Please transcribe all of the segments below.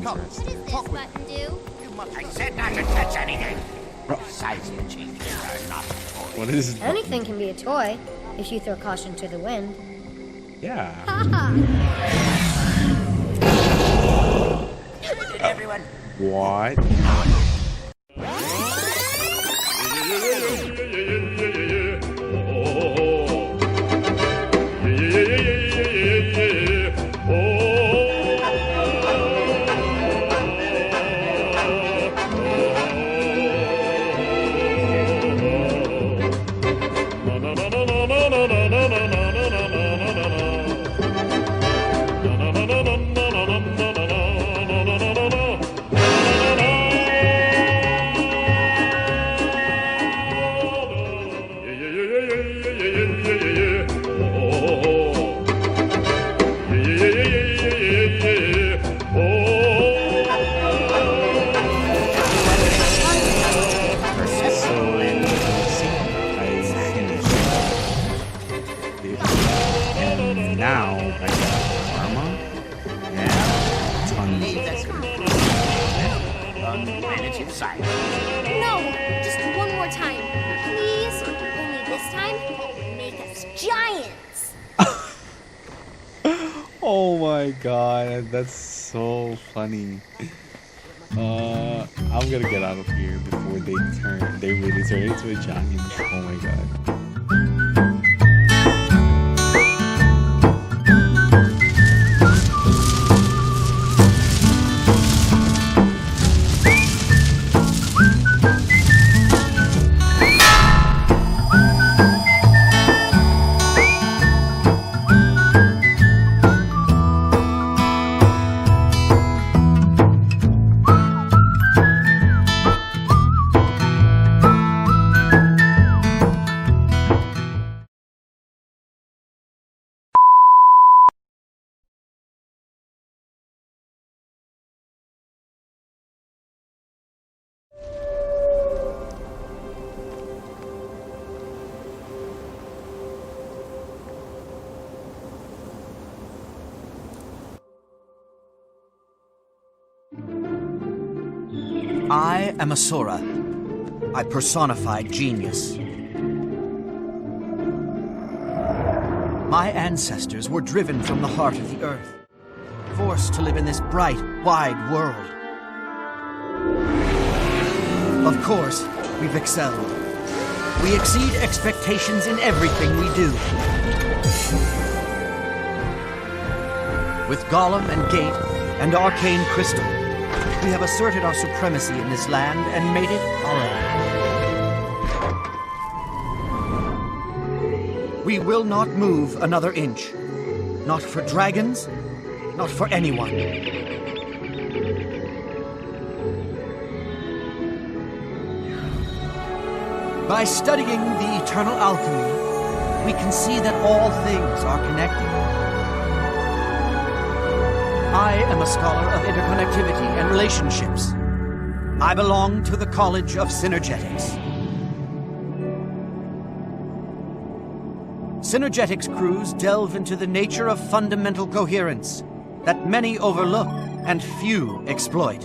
What does this button do? I said not to touch anything. Seismic changes are not toys. What is... Anything can be a toy if you throw caution to the wind. Yeah. Everyone. What? Now, I got karma and tons On the planet's inside. No, just one more time. Please. Only this time, make us giants. Oh my god, that's so funny. I'm gonna get out of here before they really turn into a giant. Oh my god. I am Asura. I personify genius. My ancestors were driven from the heart of the earth, forced to live in this bright, wide world. Of course, we've excelled. We exceed expectations in everything we do. With Golem and Gate and Arcane Crystal, we have asserted our supremacy in this land and made it our own. We will not move another inch. Not for dragons, not for anyone. By studying the eternal alchemy, we can see that all things are connected. I am a scholar of interconnectivity and relationships. I belong to the College of Synergetics. Synergetics crews delve into the nature of fundamental coherence that many overlook and few exploit.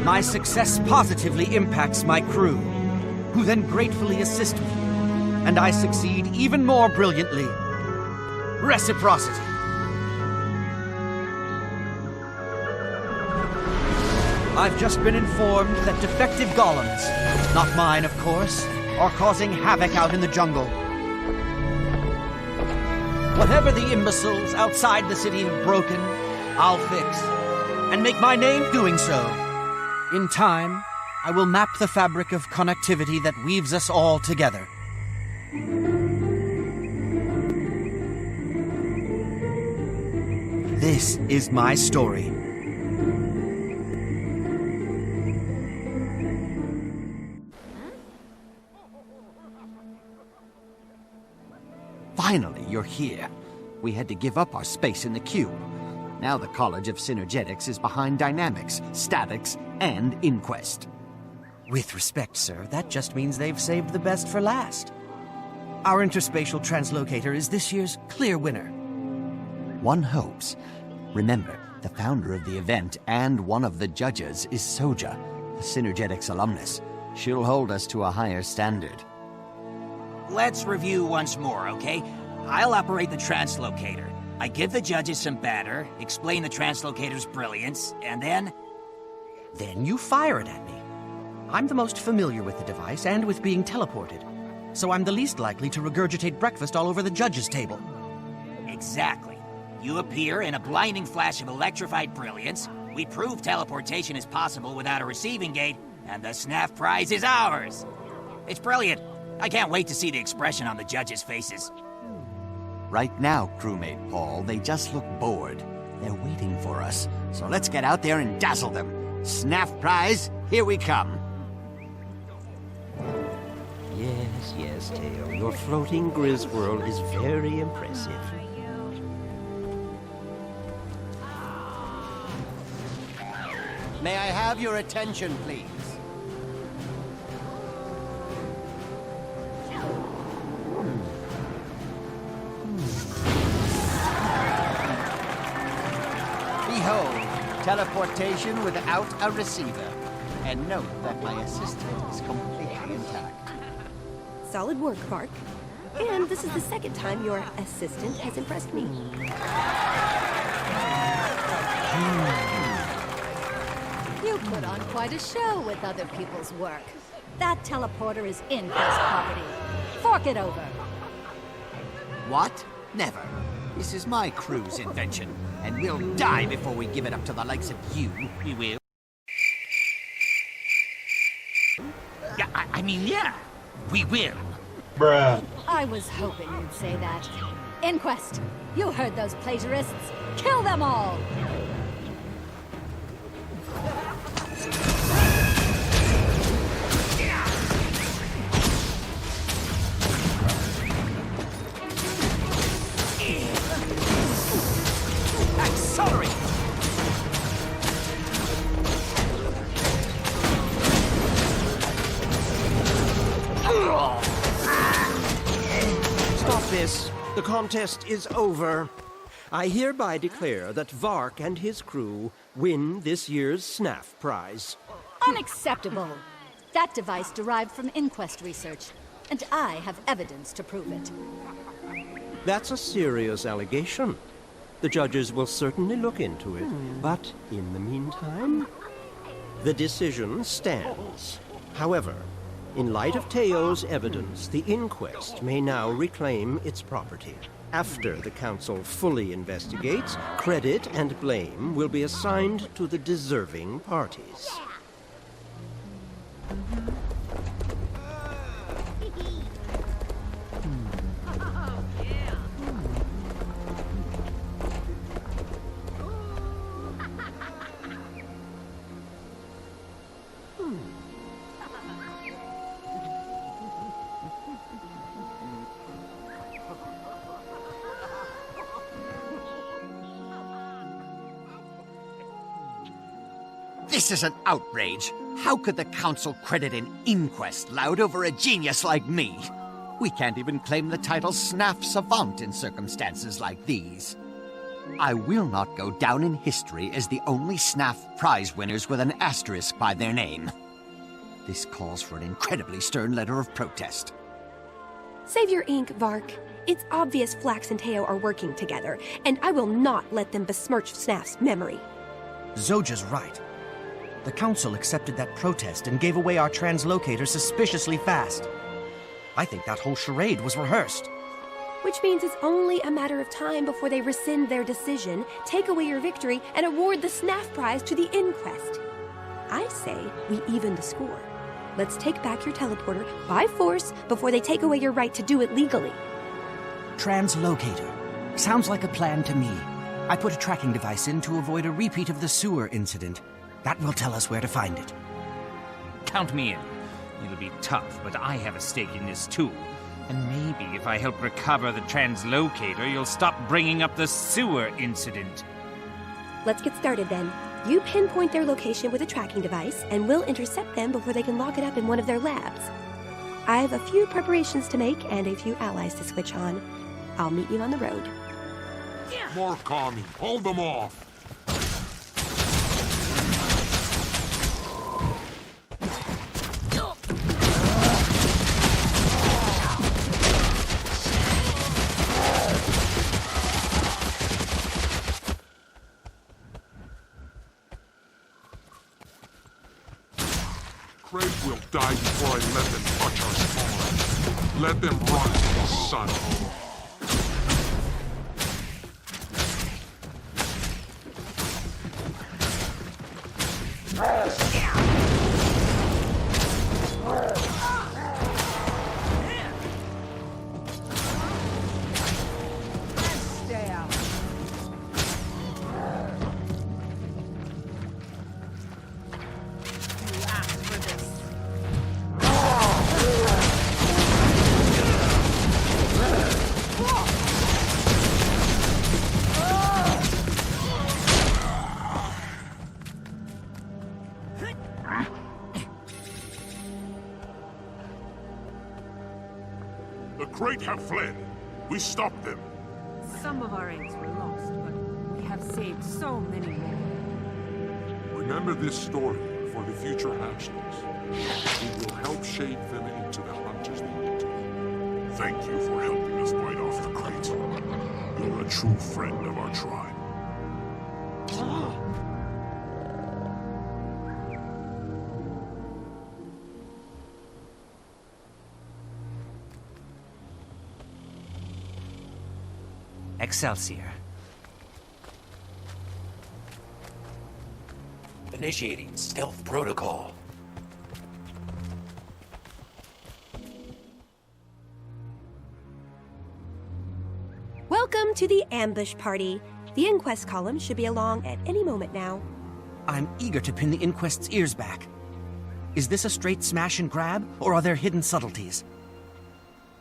My success positively impacts my crew, who then gratefully assist me, and I succeed even more brilliantly. Reciprocity. I've just been informed that defective golems, not mine of course, are causing havoc out in the jungle. Whatever the imbeciles outside the city have broken, I'll fix, and make my name doing so. In time, I will map the fabric of connectivity that weaves us all together. This is my story. Finally, you're here. We had to give up our space in the cube. Now the College of Synergetics is behind dynamics, statics, and inquest. With respect, sir, that just means they've saved the best for last. Our interspatial translocator is this year's clear winner. One hopes. Remember, the founder of the event and one of the judges is Soja, a Synergetics alumnus. She'll hold us to a higher standard. Let's review once more, okay? I'll operate the translocator. I give the judges some batter, explain the translocator's brilliance, and then... Then you fire it at me. I'm the most familiar with the device and with being teleported, so I'm the least likely to regurgitate breakfast all over the judges' table. Exactly. You appear in a blinding flash of electrified brilliance, we prove teleportation is possible without a receiving gate, and the Snaff prize is ours! It's brilliant! I can't wait to see the expression on the judges' faces. Right now, crewmate Paul, they just look bored. They're waiting for us, so let's get out there and dazzle them. Snaff prize, here we come. Yes, yes, Teo. Your floating Grisworld is very impressive. May I have your attention, please? Behold, teleportation without a receiver. And note that my assistant is completely intact. Solid work, Bark. And this is the second time your assistant has impressed me. You put on quite a show with other people's work. That teleporter is Inquest property. Fork it over. What? Never. This is my crew's invention, and we'll die before we give it up to the likes of you. We will. Yeah, I mean, yeah, we will. Bruh. I was hoping you'd say that. Inquest, you heard those plagiarists. Kill them all! Accelerate! Stop this. The contest is over. I hereby declare that Vark and his crew win this year's Snaff prize. Unacceptable! That device derived from Inquest research, and I have evidence to prove it. That's a serious allegation. The judges will certainly look into it, but in the meantime, the decision stands. However, in light of Teo's evidence, the inquest may now reclaim its property. After the council fully investigates, credit and blame will be assigned to the deserving parties. This is an outrage. How could the council credit an inquest loud over a genius like me? We can't even claim the title Snaff Savant in circumstances like these. I will not go down in history as the only Snaff prize winners with an asterisk by their name. This calls for an incredibly stern letter of protest. Save your ink, Vark. It's obvious Flax and Teo are working together, and I will not let them besmirch Snaff's memory. Zoja's right. The council accepted that protest and gave away our translocator suspiciously fast. I think that whole charade was rehearsed. Which means it's only a matter of time before they rescind their decision, take away your victory, and award the Snaff prize to the inquest. I say we even the score. Let's take back your teleporter by force before they take away your right to do it legally. Translocator. Sounds like a plan to me. I put a tracking device in to avoid a repeat of the sewer incident. That will tell us where to find it. Count me in. It'll be tough, but I have a stake in this too. And maybe if I help recover the translocator, you'll stop bringing up the sewer incident. Let's get started then. You pinpoint their location with a tracking device, and we'll intercept them before they can lock it up in one of their labs. I have a few preparations to make and a few allies to switch on. I'll meet you on the road. More coming. Hold them off. Craig will die before I let them touch our spawn. Let them run to the sun. Stay out. You asked for this. The Crate have fled. We stopped them. Some of our eggs were lost, but we have saved so many more. Remember this story for the future hatchlings. We will help shape them into the hunters they need to be. Thank you for helping us fight off the Crate. You're a true friend of our tribe. Excelsior. Initiating stealth protocol. Welcome to the ambush party. The inquest column should be along at any moment now. I'm eager to pin the Inquest's ears back. Is this a straight smash and grab, or are there hidden subtleties?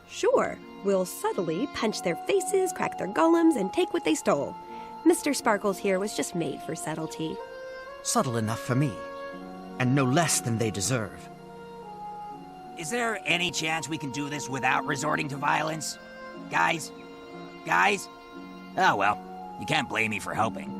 Sure, we'll subtly punch their faces, crack their golems, and take what they stole. Mr. Sparkles here was just made for subtlety. Subtle enough for me, and no less than they deserve. Is there any chance we can do this without resorting to violence? Guys? Guys? Oh well, you can't blame me for helping.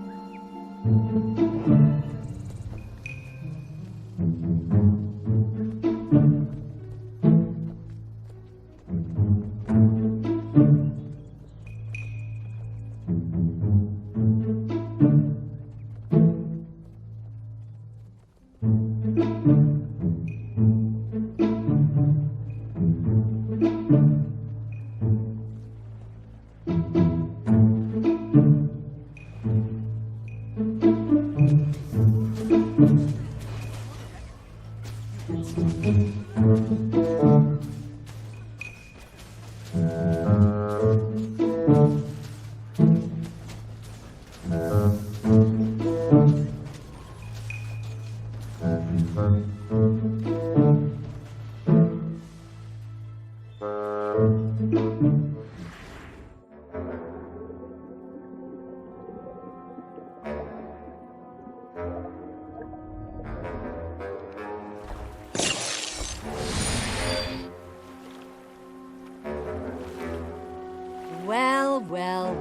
Well,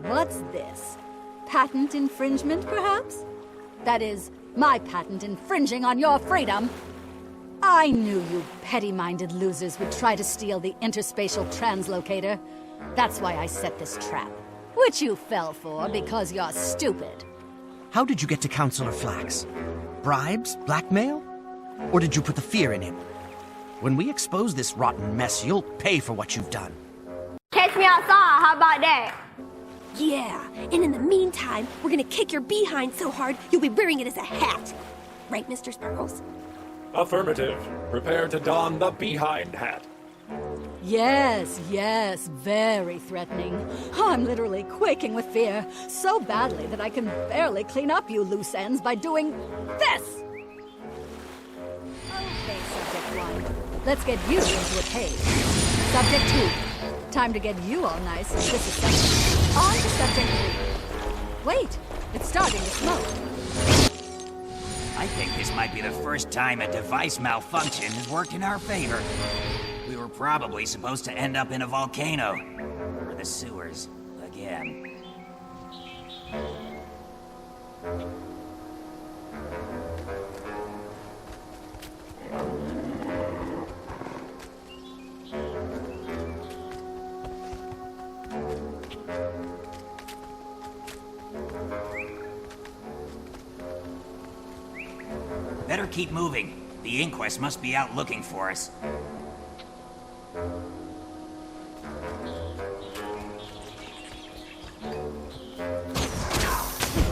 what's this? Patent infringement, perhaps? That is, my patent infringing on your freedom. I knew you petty-minded losers would try to steal the interspatial translocator. That's why I set this trap, which you fell for because you're stupid. How did you get to Counselor Flax? Bribes? Blackmail? Or did you put the fear in him? When we expose this rotten mess, you'll pay for what you've done. Catch me outside, how about that? Yeah, and in the meantime, we're gonna kick your behind so hard you'll be wearing it as a hat. Right, Mr. Sparkles? Affirmative. Prepare to don the behind hat. Yes, very threatening. I'm literally quaking with fear, so badly that I can barely clean up you loose ends by doing this. Okay, Subject 1, let's get you into a cage. Subject 2, time to get you all nice and disassembled. On to Subject 3. Wait, it's starting to smoke. I think this might be the first time a device malfunction has worked in our favor. We were probably supposed to end up in a volcano. Or the sewers. Again. Better keep moving. The inquest must be out looking for us.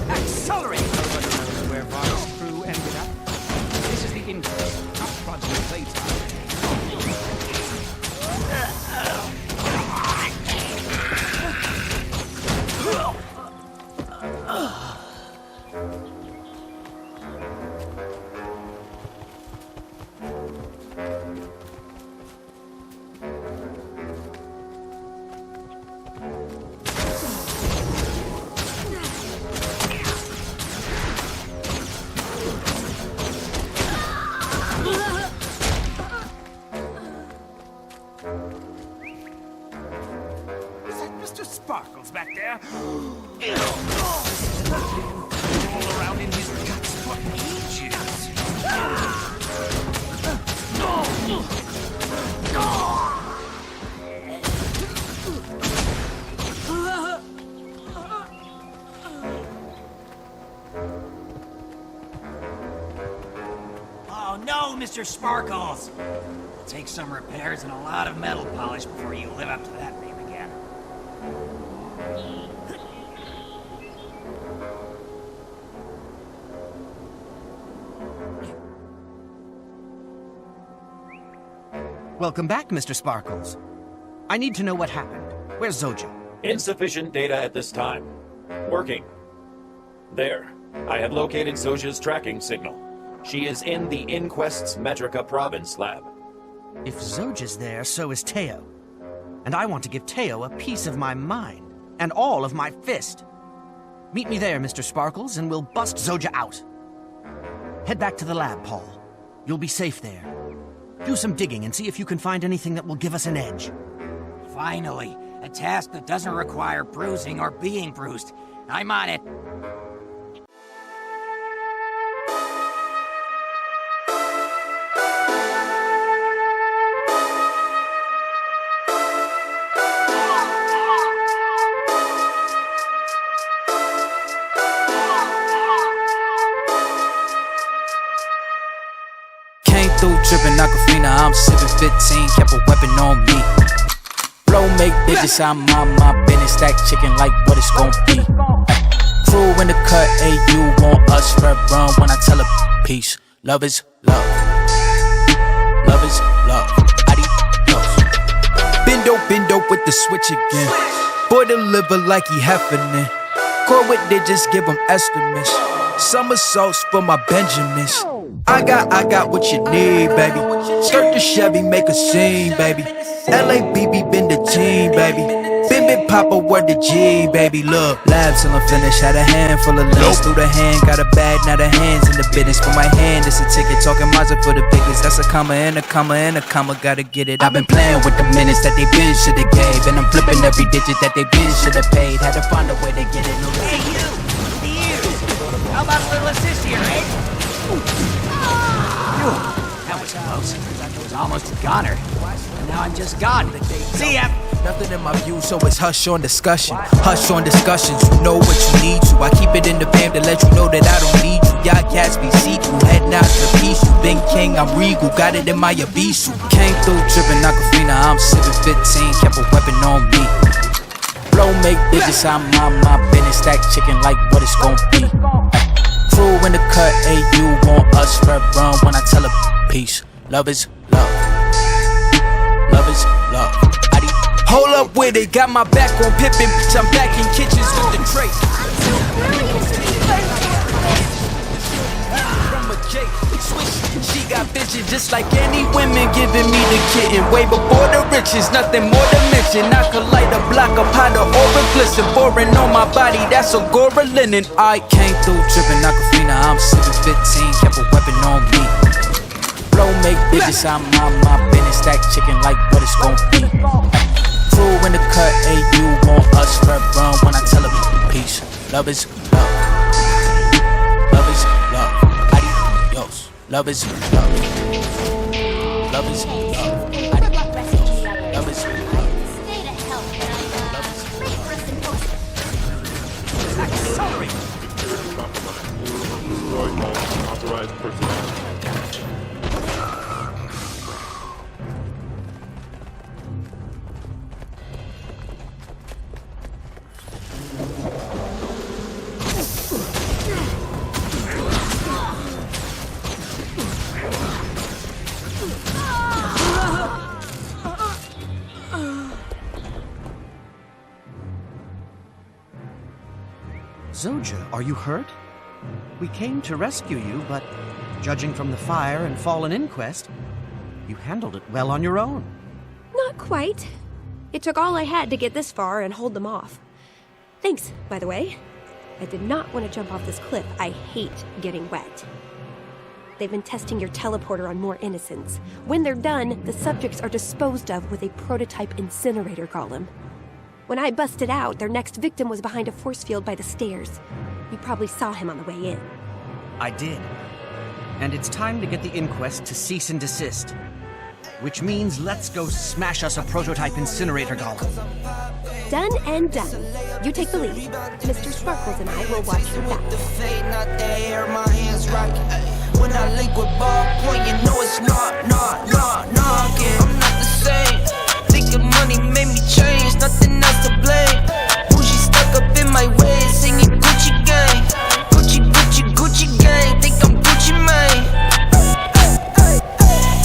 Accelerate! Where Var's crew ended up. This is the inquest, not Project Playtime. Sparkles back there. All around in his guts for ages. Oh no, Mr. Sparkles! It'll take some repairs and a lot of metal polish before you live up to that name again. Welcome back, Mr. Sparkles. I need to know what happened. Where's Zoja? Insufficient data at this time. Working. There. I have located Zoja's tracking signal. She is in the Inquest's Metrica Province lab. If Zoja's there, so is Teo. And I want to give Teo a piece of my mind, and all of my fist. Meet me there, Mr. Sparkles, and we'll bust Zoja out. Head back to the lab, Paul. You'll be safe there. Do some digging and see if you can find anything that will give us an edge. Finally, a task that doesn't require bruising or being bruised. I'm on it. Trippin' Aquafina, I'm sippin' 15, kept a weapon on me. Blow make digits, I'm on my business, stack chicken like what it's gon' be. Crew in the cut, hey, you want us, red run when I tell a peace. Love is love. Love is love. Adios. Bendo with the switch again. Boy deliver like he heffin'. Core with digits, give him estimates. Somersaults for my Benjamins. I got what you need, baby. Skirt the Chevy, make a scene, baby. LABB been the team, baby. Bim Papa, word the G, baby. Look, lab till I'm finished. Had a handful of lens through the hand. Got a bag, now the hands in the business. For my hand, it's a ticket. Talking Mazda for the biggest. That's a comma and a comma and a comma. Gotta get it. I've been playing with the minutes that they been shoulda gave. And I'm flipping every digit that they been shoulda paid. Had to find a way to get it. No, hey, you! How about a little assist here, eh? That was close. It was almost a goner. And now I'm just gone. See ya! Nothing in my view, so it's hush on discussion. Hush on discussions, you know what you need to. I keep it in the fam to let you know that I don't need you. Y'all cats be see-through, heading out to peace. You been king, I'm regal, got it in my Abisu. Came through trippin' Aquafina, I'm sippin' 15, kept a weapon on me. Blow make digits, I'm on my business, stack chicken like what it's gon' be. Crew in the cut, hey, you want us, red run when I tell a peace. Love is love. Love is love. Hold up with it, got my back on Pippin, bitch, I'm back in kitchens with the tray. From a J, Swish, she got bitches just like any women giving me the kitten. Way before the riches, nothing more to mention. I could light a block of powder or a glisten. Foreign on my body, that's Agora linen. I came through tripping Aquafina, I'm sipping 15, kept a weapon on me. Flow make bitches, I'm on my business. Stack chicken like what it's gon' be. Crew in the cut, hey, you want us red run when I tell her peace. Love is love. Love is love. Adios. Love is love. Love is love. Adios. Love is love. Accelerate! Authorized personnel. Zoja, are you hurt? We came to rescue you, but judging from the fire and fallen inquest, you handled it well on your own. Not quite. It took all I had to get this far and hold them off. Thanks, by the way. I did not want to jump off this cliff. I hate getting wet. They've been testing your teleporter on more innocents. When they're done, the subjects are disposed of with a prototype incinerator golem. When I busted out, their next victim was behind a force field by the stairs. You probably saw him on the way in. I did. And it's time to get the inquest to cease and desist. Which means let's go smash us a prototype incinerator golem. Done and done. You take the lead. Mr. Sparkles and I will watch your back. When I link with ballpoint, you know it's not knocking. I'm not the same. Thinking money made me change, nothing else to blame. Bougie stuck up in my way, singing Gucci gang. Gucci, Gucci, Gucci gang. Think I'm Gucci Mane.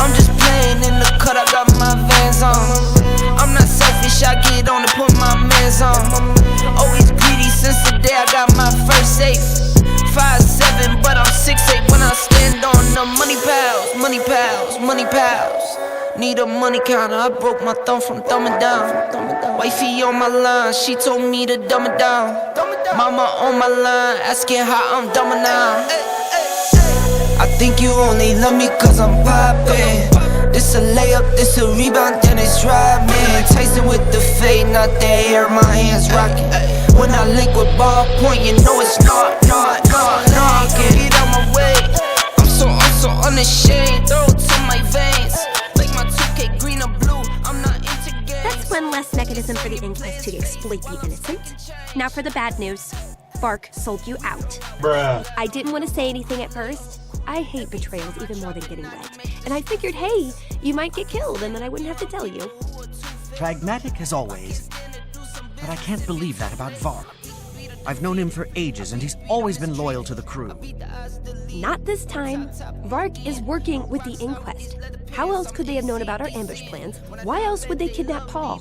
I'm just playing in the cut, I got my Vans on. I'm not selfish, I get on to put my mans on. Always greedy since the day I got my first safe. 5'7", but I'm 6'8" when I stand on the money pals, money pals, money pals. Need a money counter, I broke my thumb from thumbing down. Wifey on my line, she told me to dumb it down. Mama on my line, asking how I'm dumbing now. I think you only love me cause I'm poppin'. This a layup, this a rebound, then it's driving. Tyson with the fade, not the air, my hands rockin'. When I link with ballpoint, you know it's not knocking. Get out my way, I'm so unashamed. Throw it to my veins, like my 2K green or blue, I'm not into games. That's one less mechanism for the inquest to exploit the innocent. Now for the bad news. Bark sold you out. Bruh. I didn't want to say anything at first. I hate betrayals even more than getting wet. And I figured, hey, you might get killed and then I wouldn't have to tell you. Pragmatic as always. But I can't believe that about Var. I've known him for ages, and he's always been loyal to the crew. Not this time. Vark is working with the inquest. How else could they have known about our ambush plans? Why else would they kidnap Paul?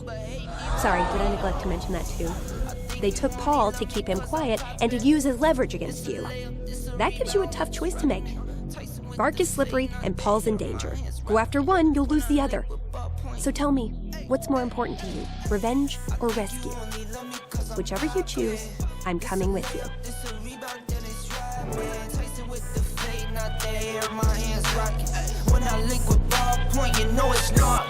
Sorry, did I neglect to mention that too? They took Paul to keep him quiet and to use as leverage against you. That gives you a tough choice to make. Vark is slippery and Paul's in danger. Go after one, you'll lose the other. So tell me, what's more important to you, revenge or rescue? Whichever you choose, I'm coming with you. When I link with ballpoint, you know it's not